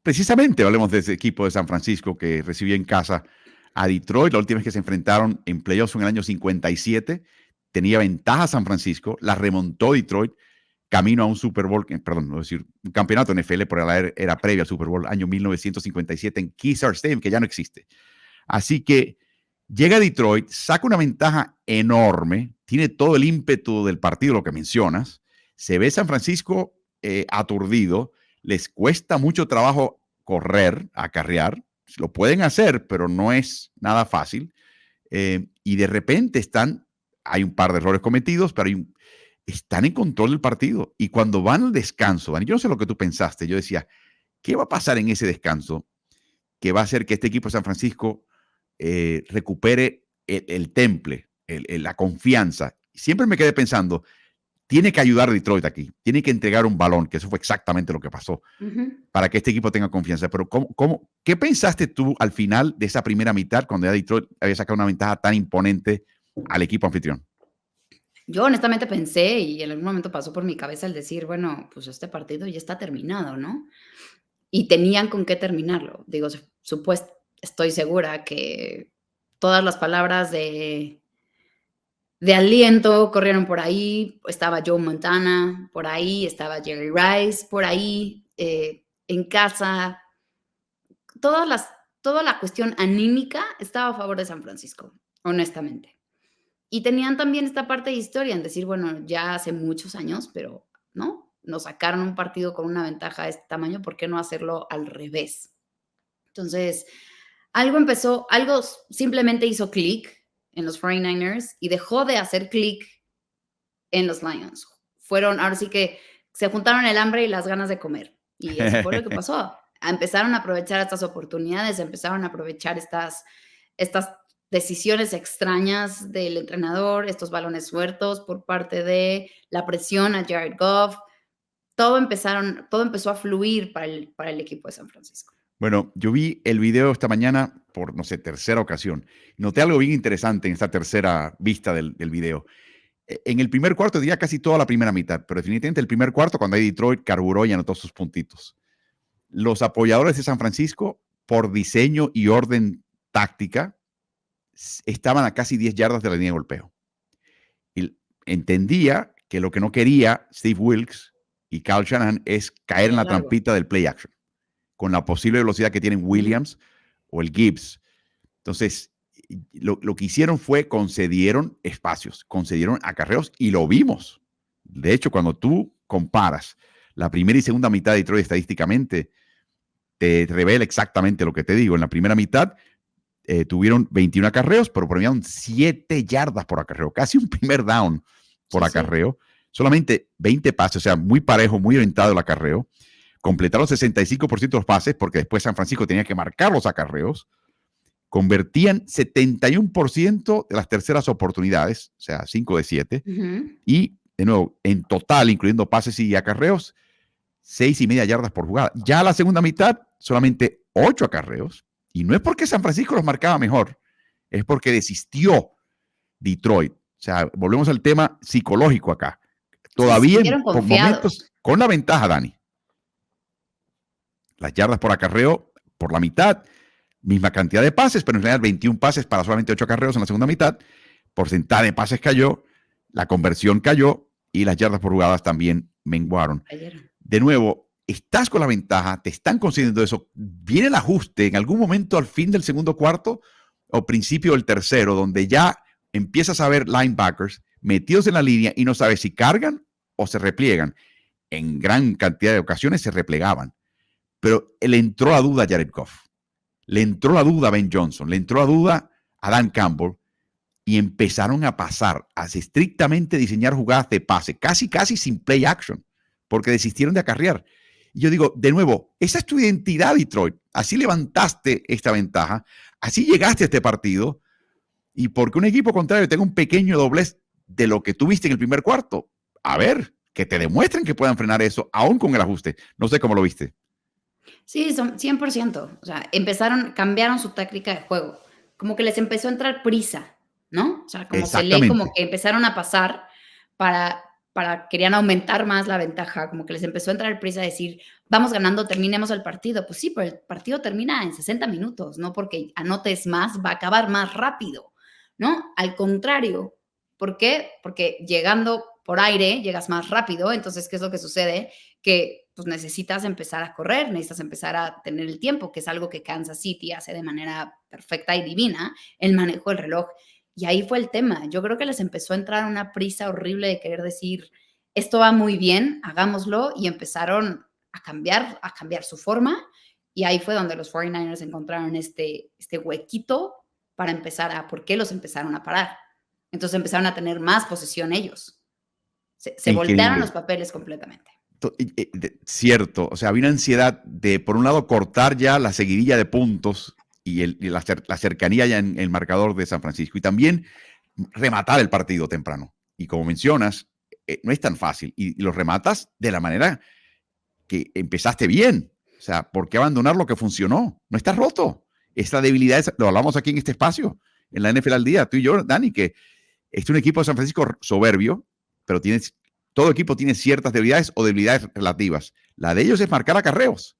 precisamente hablemos de ese equipo de San Francisco que recibió en casa a Detroit. La última vez que se enfrentaron en playoffs fue en el año 57. Tenía ventaja San Francisco, la remontó Detroit camino a un Super Bowl, perdón, no decir un campeonato NFL, pero era previo al Super Bowl, año 1957 en Keysar Stadium, que ya no existe. Así que llega a Detroit, saca una ventaja enorme, tiene todo el ímpetu del partido, lo que mencionas. Se ve San Francisco aturdido, les cuesta mucho trabajo correr, acarrear. Lo pueden hacer, pero no es nada fácil. Y de repente hay un par de errores cometidos, pero están en control del partido. Y cuando van al descanso, Dani, yo no sé lo que tú pensaste, yo decía, ¿qué va a pasar en ese descanso que va a hacer que este equipo de San Francisco recupere el temple, la confianza? Siempre me quedé pensando, tiene que ayudar a Detroit aquí, tiene que entregar un balón, que eso fue exactamente lo que pasó, para que este equipo tenga confianza. Pero ¿qué pensaste tú al final de esa primera mitad, cuando ya Detroit había sacado una ventaja tan imponente al equipo anfitrión? Yo honestamente pensé, y en algún momento pasó por mi cabeza el decir, bueno, pues este partido ya está terminado, ¿no? Y tenían con qué terminarlo. Digo, estoy segura que todas las palabras de aliento corrieron por ahí. Estaba Joe Montana por ahí, estaba Jerry Rice por ahí, en casa. Toda la cuestión anímica estaba a favor de San Francisco, honestamente. Y tenían también esta parte de historia en decir, bueno, ya hace muchos años, pero ¿no? Nos sacaron un partido con una ventaja de este tamaño, ¿por qué no hacerlo al revés? Entonces, algo simplemente hizo clic en los 49ers y dejó de hacer clic en los Lions. Ahora sí que se juntaron el hambre y las ganas de comer. Y eso fue lo que pasó. Empezaron a aprovechar estas oportunidades, empezaron a aprovechar estas decisiones extrañas del entrenador, estos balones sueltos por parte de la presión a Jared Goff. Todo empezó a fluir para el equipo de San Francisco. Bueno, yo vi el video esta mañana por, no sé, tercera ocasión. Noté algo bien interesante en esta tercera vista del video. En el primer cuarto, diría casi toda la primera mitad, pero definitivamente el primer cuarto, cuando ahí Detroit carburó y anotó sus puntitos. Los apoyadores de San Francisco, por diseño y orden táctica, estaban a casi 10 yardas de la línea de golpeo. Y entendía que lo que no quería Steve Wilkes y Kyle Shanahan es caer en la trampita del play action, con la posible velocidad que tienen Williams o el Gibbs. Entonces, lo que hicieron fue concedieron espacios, concedieron acarreos y lo vimos. De hecho, cuando tú comparas la primera y segunda mitad de Detroit estadísticamente, te revela exactamente lo que te digo. En la primera mitad tuvieron 21 acarreos, pero promediaron 7 yardas por acarreo, casi un primer down por acarreo. Solamente 20 pases, o sea, muy parejo, muy orientado el acarreo. Completaron 65% de los pases porque después San Francisco tenía que marcar los acarreos. Convertían 71% de las terceras oportunidades, o sea, 5 de 7. Y, de nuevo, en total, incluyendo pases y acarreos, 6.5 yardas por jugada. Ya la segunda mitad, solamente 8 acarreos. Y no es porque San Francisco los marcaba mejor, es porque desistió Detroit. O sea, volvemos al tema psicológico acá. Todavía por momentos con la ventaja, Dani. Las yardas por acarreo por la mitad, misma cantidad de pases, pero en general 21 pases para solamente 8 acarreos en la segunda mitad. Porcentaje de pases cayó, la conversión cayó y las yardas por jugadas también menguaron. De nuevo, estás con la ventaja, te están concediendo eso. Viene el ajuste en algún momento al fin del segundo cuarto o principio del tercero, donde ya empiezas a ver linebackers metidos en la línea y no sabes si cargan o se repliegan. En gran cantidad de ocasiones se replegaban. Pero le entró la duda a Jared Goff. Le entró la duda a Ben Johnson. Le entró la duda a Dan Campbell. Y empezaron a pasar, a estrictamente diseñar jugadas de pase, casi sin play action, porque desistieron de acarrear. Y yo digo, de nuevo, esa es tu identidad, Detroit. Así levantaste esta ventaja, así llegaste a este partido, y porque un equipo contrario tenga un pequeño doblez de lo que tuviste en el primer cuarto, a ver, que te demuestren que puedan frenar eso, aún con el ajuste. No sé cómo lo viste. Sí, son 100%. O sea, cambiaron su táctica de juego. Como que les empezó a entrar prisa, ¿no? O sea, como se lee como que empezaron a pasar para querían aumentar más la ventaja, como que les empezó a entrar prisa a decir, vamos ganando, terminemos el partido. Pues sí, pero el partido termina en 60 minutos, no porque anotes más, va a acabar más rápido, ¿no? Al contrario. ¿Por qué? Porque llegando por aire llegas más rápido, entonces, ¿qué es lo que sucede? Que pues necesitas empezar a correr, necesitas empezar a tener el tiempo, que es algo que Kansas City hace de manera perfecta y divina, el manejo del reloj. Y ahí fue el tema. Yo creo que les empezó a entrar una prisa horrible de querer decir, esto va muy bien, hagámoslo, y empezaron a cambiar su forma, y ahí fue donde los 49ers encontraron este huequito para empezar ¿por qué los empezaron a parar? Entonces empezaron a tener más posesión ellos. Se voltearon los Increíble. papeles completamente. Cierto, o sea, había una ansiedad de, por un lado, cortar ya la seguidilla de puntos y la cercanía ya en el marcador de San Francisco, y también rematar el partido temprano. Y como mencionas, no es tan fácil, y lo rematas de la manera que empezaste bien. O sea, ¿por qué abandonar lo que funcionó? No está roto. Esta debilidad, lo hablamos aquí en este espacio, en la NFL al día, tú y yo, Dani, que es un equipo de San Francisco soberbio, pero todo equipo tiene ciertas debilidades o debilidades relativas. La de ellos es marcar acarreos.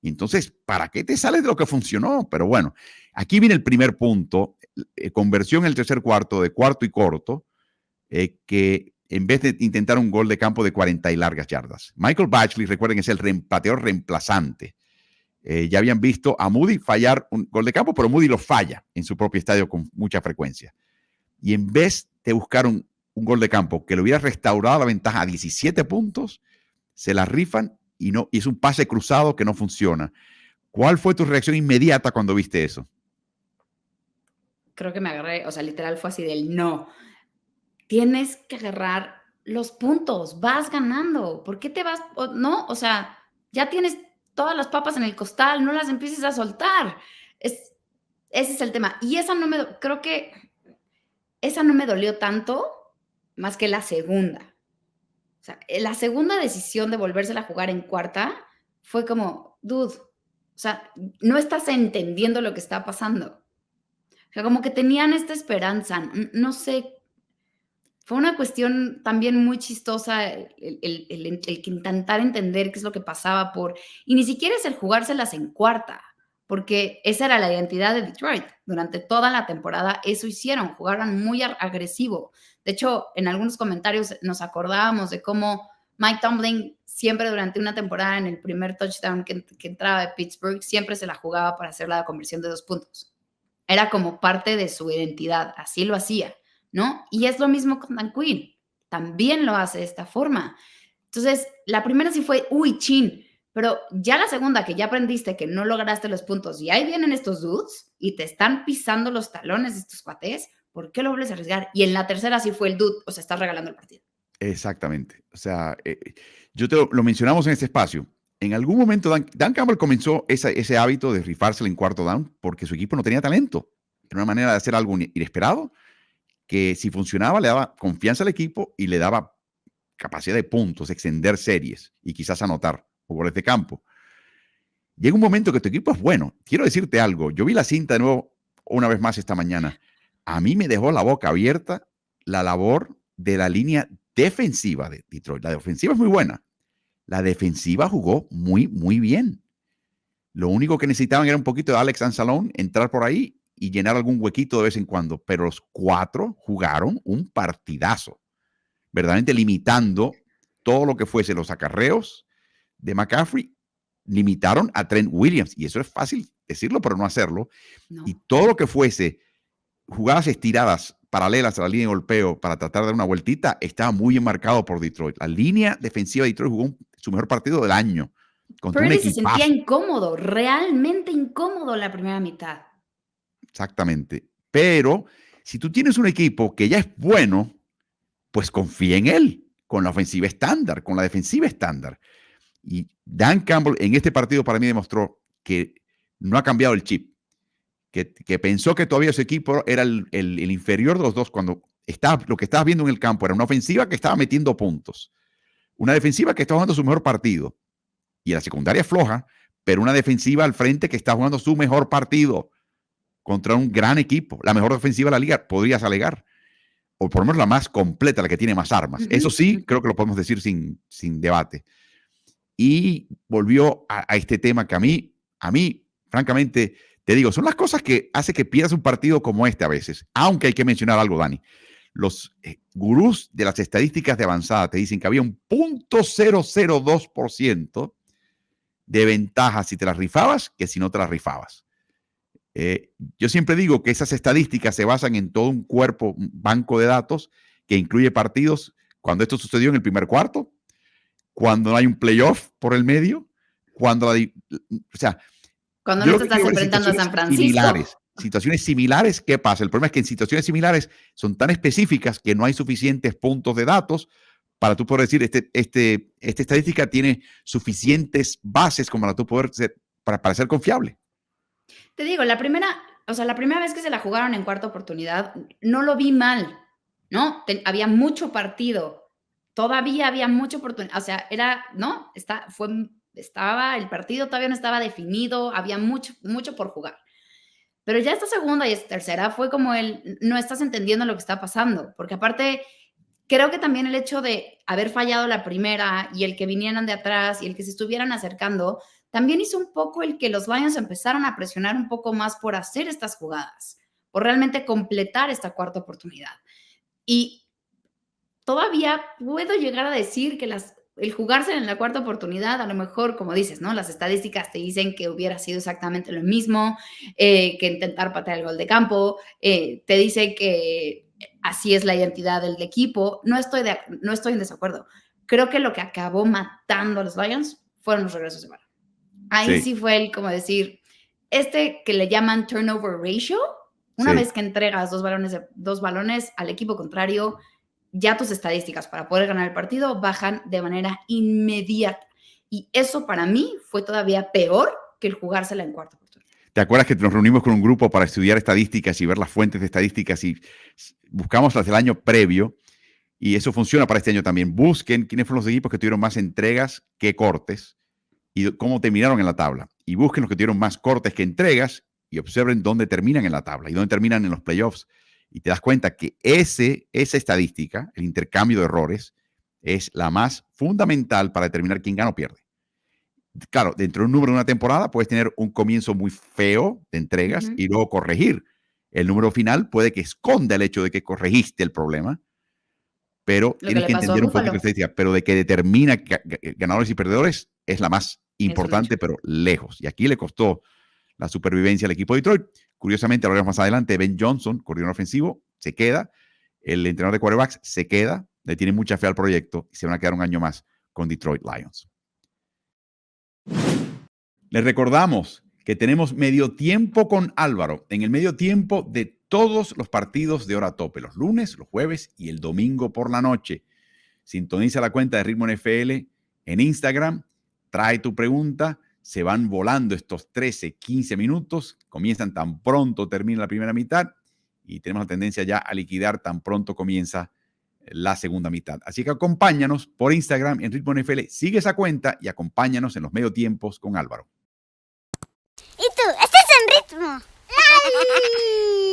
Entonces, ¿para qué te sales de lo que funcionó? Pero bueno, aquí viene el primer punto, conversión en el tercer cuarto de cuarto y corto, que en vez de intentar un gol de campo de 40 y largas yardas. Michael Batchley, recuerden, es el pateador reemplazante. Ya habían visto a Moody fallar un gol de campo, pero Moody lo falla en su propio estadio con mucha frecuencia. Y en vez de buscar un gol de campo que le hubiera restaurado la ventaja a 17 puntos, se la rifan y es un pase cruzado que no funciona. ¿Cuál fue tu reacción inmediata cuando viste eso? Creo que me agarré, o sea, literal fue así del no. Tienes que agarrar los puntos, vas ganando. ¿Por qué te vas? No, o sea, ya tienes todas las papas en el costal, no las empieces a soltar. Ese es el tema. Y creo que esa no me dolió tanto más que la segunda. O sea, la segunda decisión de volvérsela a jugar en cuarta fue como, dude, o sea, no estás entendiendo lo que está pasando. O sea, como que tenían esta esperanza, no sé, fue una cuestión también muy chistosa el que intentar entender qué es lo que pasaba y ni siquiera es el jugárselas en cuarta, porque esa era la identidad de Detroit. Durante toda la temporada eso hicieron, jugaron muy agresivo. De hecho, en algunos comentarios nos acordábamos de cómo Mike Tomlin siempre durante una temporada en el primer touchdown que entraba de Pittsburgh, siempre se la jugaba para hacer la conversión de 2 puntos. Era como parte de su identidad, así lo hacía, ¿no? Y es lo mismo con Dan Quinn, también lo hace de esta forma. Entonces, la primera sí fue, uy, chin, pero ya la segunda, que ya aprendiste que no lograste los puntos y ahí vienen estos dudes y te están pisando los talones de estos cuates, ¿por qué lo vuelves a arriesgar? Y en la tercera sí fue el dude, o sea, estás regalando el partido. Exactamente. O sea, lo mencionamos en este espacio. En algún momento Dan Campbell comenzó ese hábito de rifársela en cuarto down porque su equipo no tenía talento. Era una manera de hacer algo inesperado que, si funcionaba, le daba confianza al equipo y le daba capacidad de puntos, extender series y quizás anotar goles de campo. Llega un momento que tu equipo es bueno. Quiero decirte algo. Yo vi la cinta de nuevo una vez más esta mañana. A mí me dejó la boca abierta la labor de la línea defensiva de Detroit. La ofensiva es muy buena. La defensiva jugó muy, muy bien. Lo único que necesitaban era un poquito de Alex Anzalone, entrar por ahí y llenar algún huequito de vez en cuando. Pero los 4 jugaron un partidazo, verdaderamente limitando todo lo que fuese los acarreos de McCaffrey. Limitaron a Trent Williams, y eso es fácil decirlo, pero no hacerlo. No. Y todo lo que fuese jugadas estiradas paralelas a la línea de golpeo para tratar de dar una vueltita, estaba muy bien marcado por Detroit. La línea defensiva de Detroit jugó su mejor partido del año. Purdy se sentía incómodo, realmente incómodo la primera mitad. Exactamente. Pero si tú tienes un equipo que ya es bueno, pues confía en él, con la ofensiva estándar, con la defensiva estándar. Y Dan Campbell en este partido para mí demostró que no ha cambiado el chip. Que pensó que todavía su equipo era el inferior de los dos, cuando lo que estabas viendo en el campo era una ofensiva que estaba metiendo puntos, una defensiva que estaba jugando su mejor partido, y la secundaria floja, pero una defensiva al frente que está jugando su mejor partido contra un gran equipo, la mejor defensiva de la liga, podrías alegar. o por lo menos la más completa, la que tiene más armas. Eso sí, Ujú. creo que lo podemos decir sin debate. Y volvió a este tema que a mí, francamente, te digo, son las cosas que hace que pierdas un partido como este a veces. Aunque hay que mencionar algo, Dani. Los gurús de las estadísticas de avanzada te dicen que había un 0.002% de ventaja si te las rifabas que si no te las rifabas. Yo siempre digo que esas estadísticas se basan en todo un cuerpo, un banco de datos que incluye partidos cuando esto sucedió en el primer cuarto, cuando no hay un playoff por el medio, cuando o sea, Cuando yo no lo te que estás quiero ver es enfrentando a situaciones San Francisco. similares. Situaciones similares, ¿qué pasa? El problema es que en situaciones similares son tan específicas que no hay suficientes puntos de datos para tú poder decir, esta estadística tiene suficientes bases como para tú poder ser, para ser confiable. Te digo, la primera vez que se la jugaron en cuarta oportunidad, no lo vi mal, ¿no? Había mucho partido, todavía había mucha oportunidad, o sea, era, ¿no? Estaba, el partido todavía no estaba definido, había mucho, mucho por jugar. Pero ya esta segunda y esta tercera fue como no estás entendiendo lo que está pasando, porque aparte, creo que también el hecho de haber fallado la primera y el que vinieran de atrás y el que se estuvieran acercando, también hizo un poco el que los Lions empezaron a presionar un poco más por hacer estas jugadas, por realmente completar esta cuarta oportunidad. Y todavía puedo llegar a decir que el jugarse en la cuarta oportunidad, a lo mejor, como dices, ¿no? Las estadísticas te dicen que hubiera sido exactamente lo mismo, que intentar patear el gol de campo, te dice que así es la identidad del equipo. No estoy en desacuerdo. Creo que lo que acabó matando a los Lions fueron los regresos de balón. Ahí Sí, sí fue el como decir, que le llaman turnover ratio, una sí. vez que entregas dos balones al equipo contrario, ya tus estadísticas para poder ganar el partido bajan de manera inmediata. Y eso para mí fue todavía peor que el jugársela en cuarta oportunidad. ¿Te acuerdas que nos reunimos con un grupo para estudiar estadísticas y ver las fuentes de estadísticas y buscamos las del año previo? Y eso funciona para este año también. Busquen quiénes fueron los equipos que tuvieron más entregas que cortes y cómo terminaron en la tabla. Y busquen los que tuvieron más cortes que entregas y observen dónde terminan en la tabla y dónde terminan en los playoffs. Y te das cuenta que esa estadística, el intercambio de errores, es la más fundamental para determinar quién gana o pierde. Claro, dentro de un número de una temporada puedes tener un comienzo muy feo de entregas Ujú. y luego corregir. El número final puede que esconda el hecho de que corregiste el problema, pero Lo que tienes le que pasó a entender un poquito la Buffalo estadística, pero de que determina ganadores y perdedores es la más es un hecho. importante, pero lejos. Y aquí le costó la supervivencia al equipo de Detroit. Curiosamente, hablaremos más adelante, Ben Johnson, coordinador ofensivo, se queda. El entrenador de quarterbacks se queda. Le tiene mucha fe al proyecto y se van a quedar un año más con Detroit Lions. Les recordamos que tenemos medio tiempo con Álvaro en el medio tiempo de todos los partidos de hora tope, los lunes, los jueves y el domingo por la noche. Sintoniza la cuenta de Ritmo NFL en Instagram, trae tu pregunta, se van volando estos 13, 15 minutos, comienzan tan pronto termina la primera mitad y tenemos la tendencia ya a liquidar tan pronto comienza la segunda mitad. Así que acompáñanos por Instagram en Ritmo NFL, sigue esa cuenta y acompáñanos en los medio tiempos con Álvaro. ¿Y tú? ¿Estás en ritmo? ¡Ay!